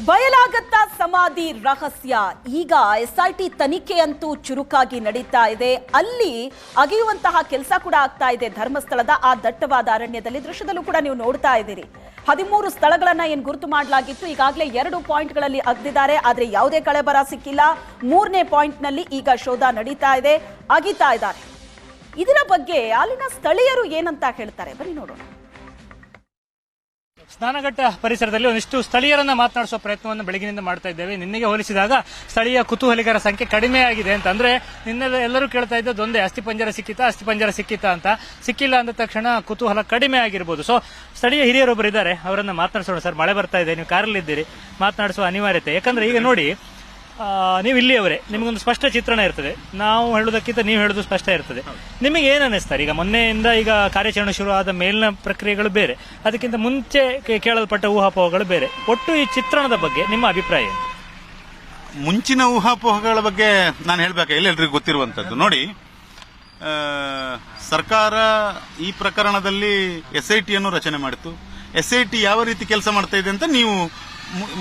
ಬಯಲಾಗತ್ತ ಸಮಾಧಿ ರಹಸ್ಯ. ಈಗ ಎಸ್ಐಟಿ ತನಿಖೆ ಅಂತೂ ಚುರುಕಾಗಿ ನಡೀತಾ ಇದೆ. ಅಲ್ಲಿ ಅಗೆಯುವಂತಹ ಕೆಲಸ ಕೂಡ ಆಗ್ತಾ ಇದೆ. ಧರ್ಮಸ್ಥಳದ ಆ ದಟ್ಟವಾದ ಅರಣ್ಯದಲ್ಲಿ ದೃಶ್ಯದಲ್ಲೂ ಕೂಡ ನೀವು ನೋಡ್ತಾ ಇದ್ದೀರಿ. 13 ಸ್ಥಳಗಳನ್ನ ಏನ್ ಗುರುತು ಮಾಡಲಾಗಿತ್ತು, ಈಗಾಗಲೇ 2 ಪಾಯಿಂಟ್ಗಳಲ್ಲಿ ಅಗ್ದಿದ್ದಾರೆ. ಆದ್ರೆ ಯಾವುದೇ ಕಳೆಬರ ಸಿಕ್ಕಿಲ್ಲ. 3ನೇ ಪಾಯಿಂಟ್ ನಲ್ಲಿ ಈಗ ಶೋಧ ನಡೀತಾ ಇದೆ, ಅಗಿತಾ ಇದ್ದಾರೆ. ಇದರ ಬಗ್ಗೆ ಅಲ್ಲಿನ ಸ್ಥಳೀಯರು ಏನಂತ ಹೇಳ್ತಾರೆ, ಬನ್ನಿ ನೋಡೋಣ. ಸ್ನಾನಘಟ್ಟ ಪರಿಸರದಲ್ಲಿ ಒಂದಿಷ್ಟು ಸ್ಥಳೀಯರನ್ನ ಮಾತನಾಡಿಸುವ ಪ್ರಯತ್ನವನ್ನು ಬೆಳಗಿನಿಂದ ಮಾಡ್ತಾ ಇದ್ದೇವೆ. ನಿನ್ನೆಗೆ ಹೋಲಿಸಿದಾಗ ಸ್ಥಳೀಯ ಕುತೂಹಲಿಗರ ಸಂಖ್ಯೆ ಕಡಿಮೆ ಆಗಿದೆ ಅಂತ. ಅಂದ್ರೆ ನಿನ್ನೆ ಎಲ್ಲರೂ ಕೇಳ್ತಾ ಇದ್ದದ್ದು ಒಂದೇ, ಅಸ್ಥಿಪಂಜರ ಸಿಕ್ಕಿತಾ ಅಂತ. ಸಿಕ್ಕಿಲ್ಲ ಅಂದ ತಕ್ಷಣ ಕುತೂಹಲ ಕಡಿಮೆ ಆಗಿರ್ಬೋದು. ಸೊ ಸ್ಥಳೀಯ ಹಿರಿಯರೊಬ್ಬರು ಇದ್ದಾರೆ, ಅವರನ್ನ ಮಾತನಾಡಿಸೋಣ. ಸರ್, ಮಳೆ ಬರ್ತಾ ಇದೆ, ನೀವು ಕಾರಲ್ಲಿ ಇದ್ದೀರಿ, ಮಾತನಾಡಿಸುವ ಅನಿವಾರ್ಯತೆ. ಯಾಕಂದ್ರೆ ಈಗ ನೋಡಿ, ನೀವು ಇಲ್ಲಿಯವರೇ, ನಿಮಗೊಂದು ಸ್ಪಷ್ಟ ಚಿತ್ರಣ ಇರ್ತದೆ. ನಾವು ಹೇಳುವುದಕ್ಕಿಂತ ನೀವು ಹೇಳುದು ಸ್ಪಷ್ಟ ಇರ್ತದೆ. ನಿಮಗೆ ಏನ್ ಅನ್ನಿಸ್ತಾರೆ? ಈಗ ಮೊನ್ನೆಯಿಂದ ಈಗ ಕಾರ್ಯಾಚರಣೆ ಶುರು ಆದ ಮೇಲಿನ ಪ್ರಕ್ರಿಯೆಗಳು ಬೇರೆ, ಅದಕ್ಕಿಂತ ಮುಂಚೆ ಕೇಳಲ್ಪಟ್ಟ ಊಹಾಪೋಹಗಳು ಬೇರೆ. ಒಟ್ಟು ಈ ಚಿತ್ರಣದ ಬಗ್ಗೆ ನಿಮ್ಮ ಅಭಿಪ್ರಾಯ ಏನು? ಮುಂಚಿನ ಊಹಾಪೋಹಗಳ ಬಗ್ಗೆ ನಾನು ಹೇಳ್ಬೇಕಾ? ಎಲ್ಲರಿಗೂ ಗೊತ್ತಿರುವಂತದ್ದು ನೋಡಿ, ಸರ್ಕಾರ ಈ ಪ್ರಕರಣದಲ್ಲಿ ಎಸ್ಐಟಿಯನ್ನು ರಚನೆ ಮಾಡಿತು. ಎಸ್ಐಟಿ ಯಾವ ರೀತಿ ಕೆಲಸ ಮಾಡ್ತಾ ಇದೆ ಅಂತ ನೀವು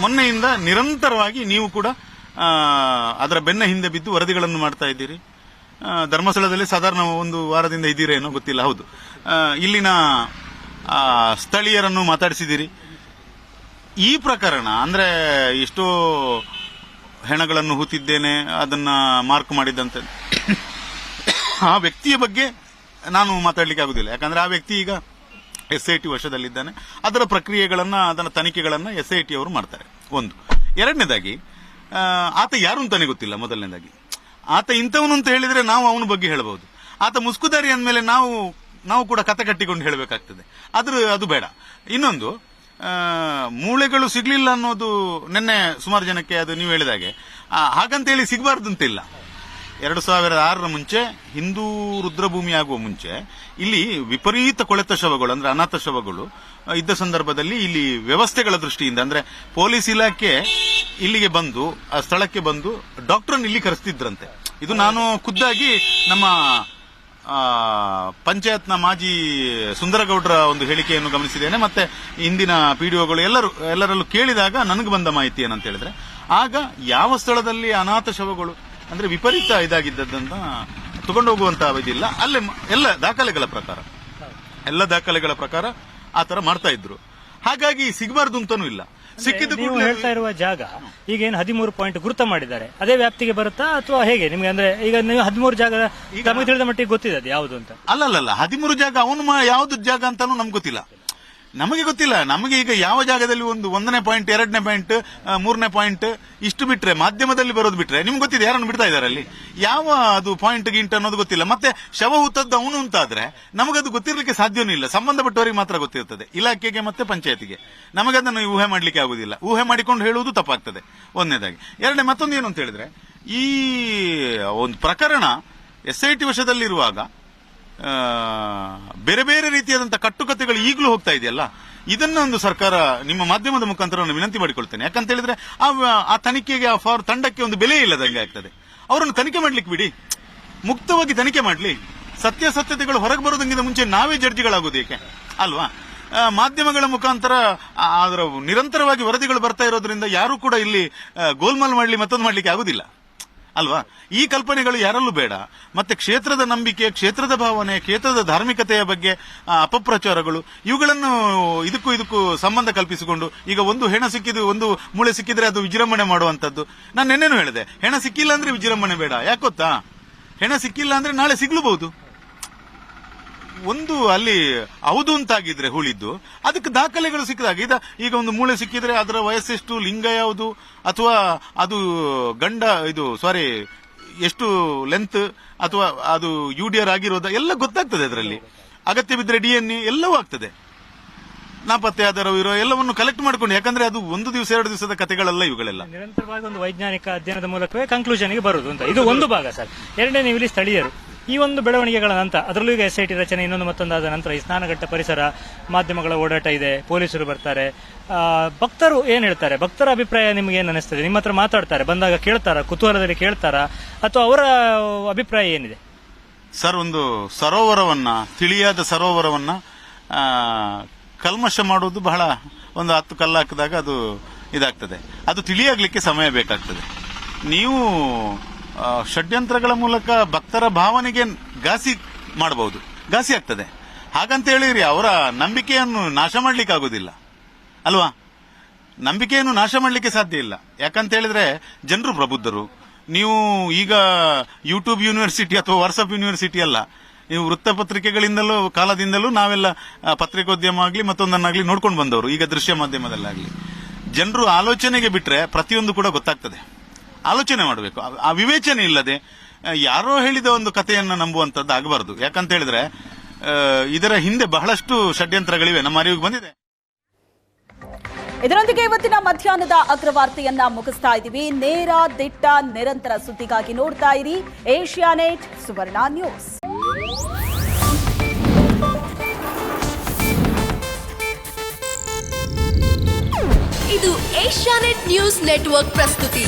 ಮೊನ್ನೆಯಿಂದ ನಿರಂತರವಾಗಿ ನೀವು ಕೂಡ ಅದರ ಬೆನ್ನ ಹಿಂದೆ ಬಿದ್ದು ವರದಿಗಳನ್ನು ಮಾಡ್ತಾ ಇದ್ದೀರಿ. ಧರ್ಮಸ್ಥಳದಲ್ಲಿ ಸಾಧಾರಣ ಒಂದು ವಾರದಿಂದ ಇದ್ದೀರೇನೋ ಗೊತ್ತಿಲ್ಲ. ಹೌದು, ಇಲ್ಲಿನ ಸ್ಥಳೀಯರನ್ನು ಮಾತಾಡಿಸಿದ್ದೀರಿ. ಈ ಪ್ರಕರಣ ಅಂದ್ರೆ ಎಷ್ಟೋ ಹೆಣಗಳನ್ನು ಹೂತಿದ್ದೇನೆ, ಅದನ್ನ ಮಾರ್ಕ್ ಮಾಡಿದ್ದಂತೆ ಆ ವ್ಯಕ್ತಿಯ ಬಗ್ಗೆ ನಾನು ಮಾತಾಡ್ಲಿಕ್ಕೆ ಆಗುದಿಲ್ಲ. ಯಾಕಂದ್ರೆ ಆ ವ್ಯಕ್ತಿ ಈಗ ಎಸ್ಐಟಿ ವಶದಲ್ಲಿದ್ದಾನೆ. ಅದರ ಪ್ರಕ್ರಿಯೆಗಳನ್ನ, ಅದರ ತನಿಖೆಗಳನ್ನ ಎಸ್ಐಟಿ ಅವರು ಮಾಡ್ತಾರೆ. ಒಂದು. ಎರಡನೇದಾಗಿ, ಆತ ಯಾರು ಅಂತಾನೆ ಗೊತ್ತಿಲ್ಲ. ಮೊದಲನೇದಾಗಿ, ಆತ ಇಂಥವನು ಅಂತ ಹೇಳಿದ್ರೆ ನಾವು ಅವನ ಬಗ್ಗೆ ಹೇಳಬಹುದು. ಆತ ಮುಸ್ಕುದಾರಿ ಅಂದ್ಮೇಲೆ ನಾವು ಕೂಡ ಕತೆ ಕಟ್ಟಿಕೊಂಡು ಹೇಳಬೇಕಾಗ್ತದೆ. ಅದು ಬೇಡ. ಇನ್ನೊಂದು, ಮೂಳೆಗಳು ಸಿಗ್ಲಿಲ್ಲ ಅನ್ನೋದು ನಿನ್ನೆ ಸುಮಾರು ಜನಕ್ಕೆ ಅದು ನೀವು ಹೇಳಿದಾಗೆ ಹಾಗಂತೇಳಿ ಸಿಗಬಾರ್ದು ಅಂತಿಲ್ಲ. 2006ರ ಮುಂಚೆ, ಹಿಂದೂ ರುದ್ರಭೂಮಿ ಆಗುವ ಮುಂಚೆ ಇಲ್ಲಿ ವಿಪರೀತ ಕೊಳೆತ ಶವಗಳು, ಅಂದ್ರೆ ಅನಾಥ ಶವಗಳು ಇದ್ದ ಸಂದರ್ಭದಲ್ಲಿ ಇಲ್ಲಿ ವ್ಯವಸ್ಥೆಗಳ ದೃಷ್ಟಿಯಿಂದ, ಅಂದ್ರೆ ಪೊಲೀಸ್ ಇಲಾಖೆ ಇಲ್ಲಿಗೆ ಬಂದು, ಆ ಸ್ಥಳಕ್ಕೆ ಬಂದು ಡಾಕ್ಟರ್ನ ಇಲ್ಲಿ ಕರೆಸ್ತಿದ್ರಂತೆ. ಇದು ನಾನು ಖುದ್ದಾಗಿ ನಮ್ಮ ಪಂಚಾಯತ್ನ ಮಾಜಿ ಸುಂದರಗೌಡರ ಒಂದು ಹೇಳಿಕೆಯನ್ನು ಗಮನಿಸಿದ್ದೇನೆ. ಮತ್ತೆ ಇಂದಿನ ಪಿಡಿಒಗಳು ಎಲ್ಲರಲ್ಲೂ ಕೇಳಿದಾಗ ನನಗೆ ಬಂದ ಮಾಹಿತಿ ಏನಂತ ಹೇಳಿದ್ರೆ, ಆಗ ಯಾವ ಸ್ಥಳದಲ್ಲಿ ಅನಾಥ ಶವಗಳು ಅಂದ್ರೆ ವಿಪರೀತ ಇದಾಗಿದ್ದನ್ನ ತಗೊಂಡೋಗುವಂತಹ ಇದಿಲ್ಲ, ಅಲ್ಲೇ ಎಲ್ಲ ದಾಖಲೆಗಳ ಪ್ರಕಾರ ಆತರ ಮಾಡ್ತಾ ಇದ್ರು. ಹಾಗಾಗಿ ಸಿಗಬಾರ್ದು ಅಂತಾನೂ ಇಲ್ಲ. ಸಿಕ್ಕಿದ್ದು ನೀವು ಹೇಳ್ತಾ ಇರುವ ಜಾಗ ಈಗ ಏನು 13 ಪಾಯಿಂಟ್ ಗುರುತ ಮಾಡಿದ್ದಾರೆ, ಅದೇ ವ್ಯಾಪ್ತಿಗೆ ಬರುತ್ತಾ ಅಥವಾ ಹೇಗೆ? ನಿಮ್ಗೆ ಅಂದ್ರೆ ಈಗ ನೀವು 13 ಜಾಗ ತಮಗೆ ತಿಳಿದ ಮಟ್ಟಿಗೆ ಗೊತ್ತಿದೆ ಅದು ಯಾವುದು ಅಂತ? ಅಲ್ಲಲ್ಲ, 13 ಜಾಗ ಅವನು ಯಾವ್ದು ಜಾಗ ಅಂತಾನು ನಮ್ಗೆ ಗೊತ್ತಿಲ್ಲ. ನಮಗೆ ಈಗ ಯಾವ ಜಾಗದಲ್ಲಿ 1ನೇ ಪಾಯಿಂಟ್, 2ನೇ ಪಾಯಿಂಟ್, 3ನೇ ಪಾಯಿಂಟ್ ಇಷ್ಟು ಬಿಟ್ರೆ, ಮಾಧ್ಯಮದಲ್ಲಿ ಬರೋದು ಬಿಟ್ರೆ ನಿಮ್ಗೆ ಗೊತ್ತಿದೆ ಯಾರನ್ನು ಬಿಡ್ತಾ ಇದ್ದಾರೆ ಅಲ್ಲಿ, ಯಾವ ಅದು ಪಾಯಿಂಟ್ ಗಿಂಟ್ ಅನ್ನೋದು ಗೊತ್ತಿಲ್ಲ. ಮತ್ತೆ ಶವ ಹುತ್ತದ್ದು ಅವನು ಅಂತಾದ್ರೆ ನಮಗದು ಗೊತ್ತಿರ್ಲಿಕ್ಕೆ ಸಾಧ್ಯವೂ ಇಲ್ಲ. ಸಂಬಂಧಪಟ್ಟವರಿಗೆ ಮಾತ್ರ ಗೊತ್ತಿರ್ತದೆ, ಇಲಾಖೆಗೆ ಮತ್ತೆ ಪಂಚಾಯತಿಗೆ. ನಮಗದನ್ನು ಊಹೆ ಮಾಡ್ಲಿಕ್ಕೆ ಆಗುದಿಲ್ಲ. ಊಹೆ ಮಾಡಿಕೊಂಡು ಹೇಳುವುದು ತಪ್ಪಾಗ್ತದೆ, ಒಂದನೇದಾಗಿ. ಎರಡನೇ ಮತ್ತೊಂದು ಏನು ಅಂತ ಹೇಳಿದ್ರೆ, ಈ ಒಂದು ಪ್ರಕರಣ ಎಸ್ಐಟಿ ವಶದಲ್ಲಿರುವಾಗ ಬೇರೆ ಬೇರೆ ರೀತಿಯಾದಂತಹ ಕಟ್ಟುಕತೆಗಳು ಈಗಲೂ ಹೋಗ್ತಾ ಇದೆಯಲ್ಲ, ಇದನ್ನ ಒಂದು ಸರ್ಕಾರ ನಿಮ್ಮ ಮಾಧ್ಯಮದ ಮುಖಾಂತರ ನಾನು ವಿನಂತಿ ಮಾಡಿಕೊಳ್ತೇನೆ. ಯಾಕಂತ ಹೇಳಿದ್ರೆ ಆ ತನಿಖೆಗೆ, ಆ ತಂಡಕ್ಕೆ ಒಂದು ಬೆಲೆ ಇಲ್ಲದಂಗೆ ಆಗ್ತದೆ. ಅವರನ್ನು ತನಿಖೆ ಮಾಡ್ಲಿಕ್ಕೆ ಬಿಡಿ, ಮುಕ್ತವಾಗಿ ತನಿಖೆ ಮಾಡ್ಲಿ. ಸತ್ಯಾಸತ್ಯತೆಗಳು ಹೊರಗೆ ಬರೋದಂಗಿಂತ ಮುಂಚೆ ನಾವೇ ಜಡ್ಜಿಗಳಾಗೋದು ಏಕೆ ಅಲ್ವಾ? ಮಾಧ್ಯಮಗಳ ಮುಖಾಂತರ ಅದರ ನಿರಂತರವಾಗಿ ವರದಿಗಳು ಬರ್ತಾ ಇರೋದ್ರಿಂದ ಯಾರು ಕೂಡ ಇಲ್ಲಿ ಗೋಲ್ಮಾಲ್ ಮಾಡ್ಲಿ ಮತ್ತೊಂದು ಮಾಡ್ಲಿಕ್ಕೆ ಆಗುದಿಲ್ಲ ಅಲ್ವಾ? ಈ ಕಲ್ಪನೆಗಳು ಯಾರಲ್ಲೂ ಬೇಡ. ಮತ್ತೆ ಕ್ಷೇತ್ರದ ನಂಬಿಕೆ, ಕ್ಷೇತ್ರದ ಭಾವನೆ, ಕ್ಷೇತ್ರದ ಧಾರ್ಮಿಕತೆಯ ಬಗ್ಗೆ ಅಪಪ್ರಚಾರಗಳು, ಇವುಗಳನ್ನು ಇದಕ್ಕೂ ಸಂಬಂಧ ಕಲ್ಪಿಸಿಕೊಂಡು ಈಗ ಒಂದು ಹೆಣ ಸಿಕ್ಕಿದ್ದು, ಒಂದು ಮೂಳೆ ಸಿಕ್ಕಿದ್ರೆ ಅದು ವಿಜೃಂಭಣೆ ಮಾಡುವಂತದ್ದು. ನಾನು ನೆನ್ನೆನೂ ಹೇಳಿದೆ, ಹೆಣ ಸಿಕ್ಕಿಲ್ಲ ಅಂದ್ರೆ ವಿಜೃಂಭಣೆ ಬೇಡ. ಯಾಕೊತ್ತಾ? ಹೆಣ ಸಿಕ್ಕಿಲ್ಲ ಅಂದ್ರೆ ನಾಳೆ ಸಿಗ್ಲೂಬಹುದು. ಒಂದು ಅಲ್ಲಿ ಹೌದು ಅಂತಾಗಿದ್ರೆ ಹುಳಿದ್ದು, ಅದಕ್ಕೆ ದಾಖಲೆಗಳು ಸಿಕ್ಕಿದಾಗ, ಈಗ ಒಂದು ಮೂಳೆ ಸಿಕ್ಕಿದ್ರೆ ಅದರ ವಯಸ್ಸೆಷ್ಟು, ಲಿಂಗ ಯಾವುದು, ಅಥವಾ ಅದು ಎಷ್ಟು ಲೆಂತ್, ಅಥವಾ ಅದು ಯುಡಿಆರ್ ಆಗಿರೋದ ಎಲ್ಲ ಗೊತ್ತಾಗ್ತದೆ. ಅದರಲ್ಲಿ ಅಗತ್ಯ ಬಿದ್ದರೆ DNA ಎಲ್ಲವೂ ಆಗ್ತದೆ. ನಾಪತ್ತೆ ಆಧಾರವು ಇರೋ ಎಲ್ಲವನ್ನು ಕಲೆಕ್ಟ್ ಮಾಡ್ಕೊಂಡು, ಯಾಕಂದ್ರೆ ಅದು 1 ದಿವಸ 2 ದಿವಸದ ಕಥೆಗಳಲ್ಲ ಇವುಗಳೆಲ್ಲ. ನಿರಂತರವಾಗಿ ಒಂದು ವೈಜ್ಞಾನಿಕ ಅಧ್ಯಯನದ ಮೂಲಕವೇ ಕನ್ಕ್ಲೂಷನ್ಗೆ ಬರುವುದು ಅಂತ. ಇದು ಒಂದು ಭಾಗ ಸರ್. ಎರಡನೇ, ನೀವು ಇಲ್ಲಿ ಸ್ಥಳೀಯರು ಈ ಒಂದು ಬೆಳವಣಿಗೆಗಳ ನಂತರ, ಅದರಲ್ಲೂ ಈಗ ಎಸ್ಐಟಿ ರಚನೆ ಇನ್ನೊಂದು ಮತ್ತೊಂದಾದ ನಂತರ ಈ ಸ್ನಾನಘಟ್ಟ ಪರಿಸರ, ಮಾಧ್ಯಮಗಳ ಓಡಾಟ ಇದೆ, ಪೊಲೀಸರು ಬರ್ತಾರೆ, ಭಕ್ತರು ಏನ್ ಹೇಳ್ತಾರೆ? ಭಕ್ತರ ಅಭಿಪ್ರಾಯ ನಿಮ್ಗೆ ಏನ್ ಅನಿಸ್ತದೆ? ನಿಮ್ಮ ಹತ್ರ ಮಾತಾಡ್ತಾರೆ, ಬಂದಾಗ ಕೇಳ್ತಾರ, ಕುತೂಹಲದಲ್ಲಿ ಕೇಳ್ತಾರ, ಅಥವಾ ಅವರ ಅಭಿಪ್ರಾಯ ಏನಿದೆ? ಸರ್, ಒಂದು ಸರೋವರವನ್ನ, ತಿಳಿಯಾದ ಸರೋವರವನ್ನ ಕಲ್ಮಶ ಮಾಡುವುದು ಬಹಳ, ಒಂದು 10 ಕಲ್ಲು ಹಾಕಿದಾಗ ಅದು ಇದಾಗ್ತದೆ. ಅದು ತಿಳಿಯಾಗ್ಲಿಕ್ಕೆ ಸಮಯ ಬೇಕಾಗ್ತದೆ. ನೀವು ಷಡ್ಯಂತ್ರಗಳ ಮೂಲಕ ಭಕ್ತರ ಭಾವನೆಗೆ ಘಾಸಿ ಮಾಡಬಹುದು, ಘಾಸಿ ಆಗ್ತದೆ. ಹಾಗಂತ ಹೇಳಿರಿ ಅವರ ನಂಬಿಕೆಯನ್ನು ನಾಶ ಮಾಡ್ಲಿಕ್ಕೆ ಆಗುದಿಲ್ಲ ಅಲ್ವಾ? ನಂಬಿಕೆಯನ್ನು ನಾಶ ಮಾಡಲಿಕ್ಕೆ ಸಾಧ್ಯ ಇಲ್ಲ. ಯಾಕಂತ ಹೇಳಿದ್ರೆ ಜನರು ಪ್ರಬುದ್ಧರು. ನೀವು ಈಗ ಯೂಟ್ಯೂಬ್ ಯೂನಿವರ್ಸಿಟಿ ಅಥವಾ ವಾಟ್ಸಪ್ ಯೂನಿವರ್ಸಿಟಿ ಅಲ್ಲ, ನೀವು ವೃತ್ತಪತ್ರಿಕೆಗಳಿಂದಲೂ ಕಾಲದಿಂದಲೂ ನಾವೆಲ್ಲ ಪತ್ರಿಕೋದ್ಯಮ ಆಗಲಿ ಮತ್ತೊಂದನ್ನಾಗ್ಲಿ ನೋಡ್ಕೊಂಡು ಬಂದವರು, ಈಗ ದೃಶ್ಯ ಮಾಧ್ಯಮದಲ್ಲಾಗ್ಲಿ. ಜನರು ಆಲೋಚನೆಗೆ ಬಿಟ್ರೆ ಪ್ರತಿಯೊಂದು ಕೂಡ ಗೊತ್ತಾಗ್ತದೆ. ಆಲೋಚನೆ ಮಾಡಬೇಕು. ಆ ವಿವೇಚನೆ ಇಲ್ಲದೆ ಯಾರೋ ಹೇಳಿದ ಒಂದು ಕಥೆಯನ್ನು ನಂಬುವಂತದ್ದು ಆಗಬಾರದು. ಯಾಕಂತ ಹೇಳಿದ್ರೆ ಇದರ ಹಿಂದೆ ಬಹಳಷ್ಟು ಷಡ್ಯಂತ್ರಗಳಿವೆ, ನಮ್ಮ ಅರಿವಿಗೆ ಬಂದಿದೆ. ಇದರೊಂದಿಗೆ ಇವತ್ತಿನ ಮಧ್ಯಾಹ್ನದ ಅಗ್ರವಾರ್ತೆಯನ್ನ ಮುಗಿಸ್ತಾ ಇದ್ದೀವಿ. ನೇರ ದಿಟ್ಟ ನಿರಂತರ ಸುದ್ದಿಗಾಗಿ ನೋಡ್ತಾ ಇರಿ ಏಷ್ಯಾನೆಟ್ ಸುವರ್ಣ ನ್ಯೂಸ್. ಇದು ಏಷ್ಯಾನೆಟ್ ನ್ಯೂಸ್ ನೆಟ್ವರ್ಕ್ ಪ್ರಸ್ತುತಿ.